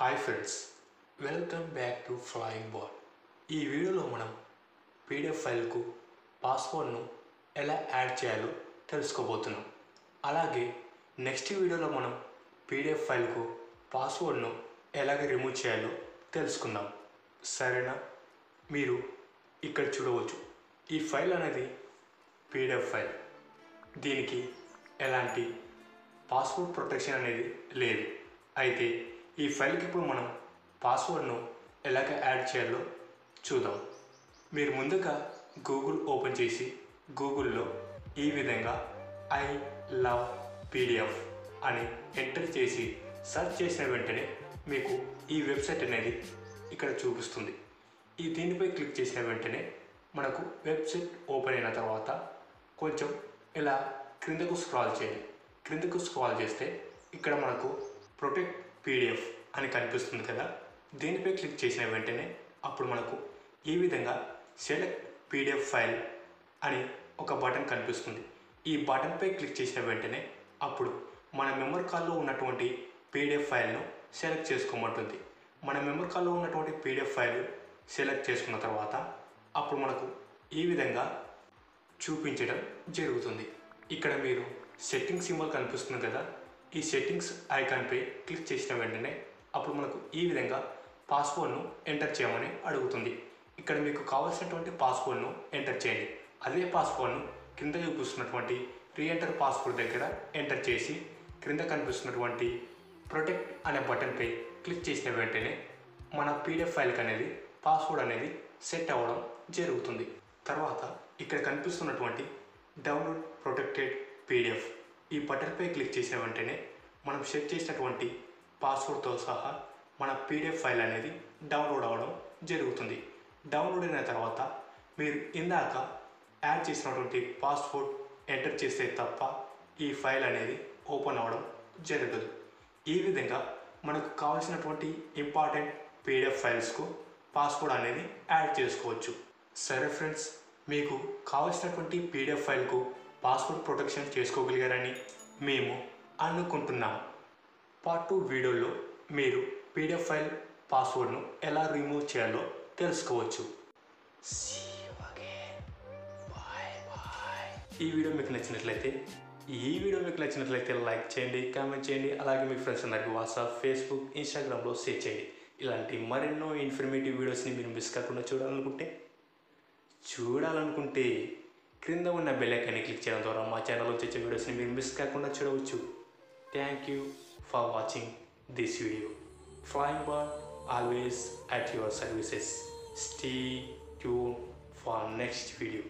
Hi friends, welcome back to flying board. ఈ వీడియోలో మనం పీడిఎఫ్ ఫైల్కు పాస్వర్డ్ను ఎలా యాడ్ చేయాలో తెలుసుకోబోతున్నాం. అలాగే నెక్స్ట్ వీడియోలో మనం పీడిఎఫ్ ఫైల్కు పాస్వర్డ్ను ఎలాగ రిమూవ్ చేయాలో తెలుసుకుందాం. సరేనా? మీరు ఇక్కడ చూడవచ్చు, ఈ ఫైల్ అనేది పీడిఎఫ్ ఫైల్. దీనికి ఎలాంటి పాస్వర్డ్ ప్రొటెక్షన్ అనేది లేదు. అయితే ఈ ఫైల్కి ఇప్పుడు మనం పాస్వర్డ్ను ఎలాగ యాడ్ చేయాలో చూద్దాం. మీరు ముందుగా గూగుల్ ఓపెన్ చేసి గూగుల్లో ఈ విధంగా ఐ లవ్ పీడిఎఫ్ అని ఎంటర్ చేసి సెర్చ్ చేసిన వెంటనే మీకు ఈ వెబ్సైట్ అనేది ఇక్కడ చూపిస్తుంది. దీనిపై క్లిక్ చేసిన వెంటనే మనకు వెబ్సైట్ ఓపెన్ అయిన తర్వాత కొంచెం ఇలా క్రిందకు స్క్రాల్ చేయాలి. క్రిందకు స్క్రాల్ చేస్తే ఇక్కడ మనకు ప్రొటెక్ట్ పీడిఎఫ్ అని కనిపిస్తుంది కదా, దీనిపై క్లిక్ చేసిన వెంటనే అప్పుడు మనకు ఈ విధంగా సెలెక్ట్ పీడిఎఫ్ ఫైల్ అని ఒక బటన్ కనిపిస్తుంది. ఈ బటన్పై క్లిక్ చేసిన వెంటనే అప్పుడు మన మెమరీ కార్డ్లో ఉన్నటువంటి పీడిఎఫ్ ఫైల్ను సెలెక్ట్ చేసుకోమంటుంది. మన మెమరీ కార్డ్లో ఉన్నటువంటి పీడిఎఫ్ ఫైల్ సెలెక్ట్ చేసుకున్న తర్వాత అప్పుడు మనకు ఈ విధంగా చూపించడం జరుగుతుంది. ఇక్కడ మీరు సెట్టింగ్స్ సింబల్ కనిపిస్తుంది కదా, ఈ సెట్టింగ్స్ ఐకాన్పై క్లిక్ చేసిన వెంటనే అప్పుడు మనకు ఈ విధంగా పాస్వర్డ్ను ఎంటర్ చేయమని అడుగుతుంది. ఇక్కడ మీకు కావాల్సినటువంటి పాస్వర్డ్ను ఎంటర్ చేయండి. అదే పాస్వర్డ్ను కింద చూపిస్తున్నటువంటి రీఎంటర్ పాస్వర్డ్ దగ్గర ఎంటర్ చేసి క్రింద కనిపిస్తున్నటువంటి ప్రొటెక్ట్ అనే బటన్పై క్లిక్ చేసిన వెంటనే మన పీడిఎఫ్ ఫైల్కి అనేది పాస్వర్డ్ అనేది సెట్ అవ్వడం జరుగుతుంది. తర్వాత ఇక్కడ కనిపిస్తున్నటువంటి డౌన్లోడ్ ప్రొటెక్టెడ్ పీడిఎఫ్ ఈ బటన్పై క్లిక్ చేసిన వెంటనే మనం సెట్ చేసినటువంటి పాస్వర్డ్తో సహా మన పీడిఎఫ్ ఫైల్ అనేది డౌన్లోడ్ అవ్వడం జరుగుతుంది. డౌన్లోడ్ అయిన తర్వాత మీరు ఇందాక యాడ్ చేసినటువంటి పాస్వర్డ్ ఎంటర్ చేస్తే తప్ప ఈ ఫైల్ అనేది ఓపెన్ అవ్వడం జరగదు. ఈ విధంగా మనకు కావాల్సినటువంటి ఇంపార్టెంట్ పీడిఎఫ్ ఫైల్స్కు పాస్వర్డ్ అనేది యాడ్ చేసుకోవచ్చు. సరే ఫ్రెండ్స్, మీకు కావాల్సినటువంటి పీడిఎఫ్ ఫైల్కు పాస్వర్డ్ ప్రొటెక్షన్ చేసుకోగలిగారని మేము అనుకుంటున్నాం. పార్ట్ 2 వీడియోలో మీరు పీడిఎఫ్ ఫైల్ పాస్వర్డ్ను ఎలా రిమూవ్ చేయాలో తెలుసుకోవచ్చు. ఈ వీడియో మీకు నచ్చినట్లయితే లైక్ చేయండి, కామెంట్ చేయండి. అలాగే మీ ఫ్రెండ్స్ అందరికీ వాట్సాప్, ఫేస్బుక్, ఇన్స్టాగ్రామ్లో షేర్ చేయండి. ఇలాంటి మరెన్నో ఇన్ఫర్మేటివ్ వీడియోస్ని మీరు మిస్ కాకుండా చూడాలనుకుంటే క్రింద ఉన్న బెల్ ఐకాన్ని క్లిక్ చేయడం ద్వారా మా ఛానల్లో వచ్చే వీడియోస్ని మీరు మిస్ కాకుండా చూడవచ్చు. Thank you for watching this video. Flying Bird always at your services. Stay tuned for next video.